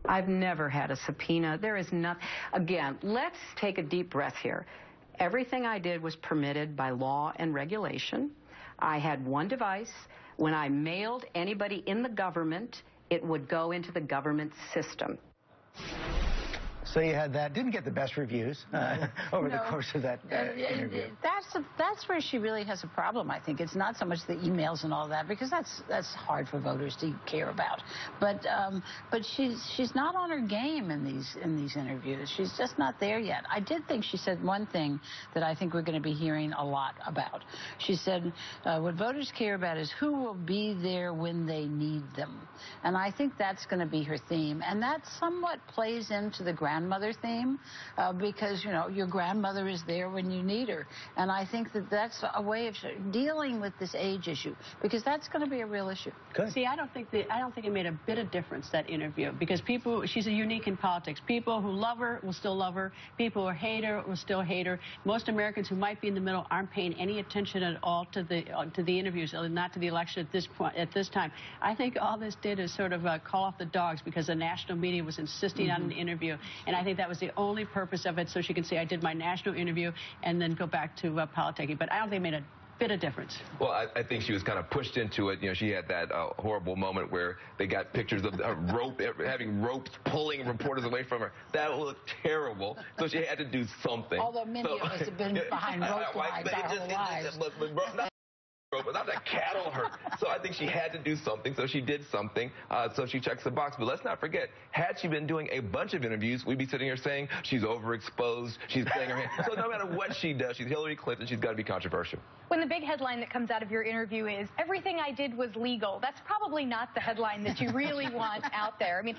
I've never had a subpoena. There is not. Again, let's take a deep breath here. Everything I did was permitted by law and regulation. I had one device. When I mailed anybody in the government, it would go into the government system. So you had that. Didn't get the best reviews over the course of that interview. That's where she really has a problem, I think. It's not so much the emails and all that, because that's hard for voters to care about. But she's not on her game in these interviews. She's just not there yet. I did think she said one thing that I think we're going to be hearing a lot about. She said, what voters care about is who will be there when they need them. And I think that's going to be her theme. And that somewhat plays into the grandmother theme, because, you know, your grandmother is there when you need her. And I think that that's a way of dealing with this age issue, because that's going to be a real issue. Good. See, I don't think it made a bit of difference, that interview, because she's a unique in politics. People who love her will still love her. People who hate her will still hate her. Most Americans who might be in the middle aren't paying any attention at all to the interviews, not to the election at this time. I think all this did is sort of call off the dogs, because the national media was insisting on an interview. And I think that was the only purpose of it, so she can say, I did my national interview, and then go back to politicking. But I don't think it made a bit of difference. Well, I think she was kind of pushed into it. You know, she had that horrible moment where they got pictures of her having ropes pulling reporters away from her. That looked terrible. So she had to do something. Although many of us have been behind rope lines our whole lives. But not that cattle hurt. So I think she had to do something, so she did something, so she checks the box. But let's not forget, had she been doing a bunch of interviews, we'd be sitting here saying she's overexposed, she's playing her hand. So no matter what she does, she's Hillary Clinton, she's got to be controversial. When the big headline that comes out of your interview is, everything I did was legal, that's probably not the headline that you really want out there. I mean.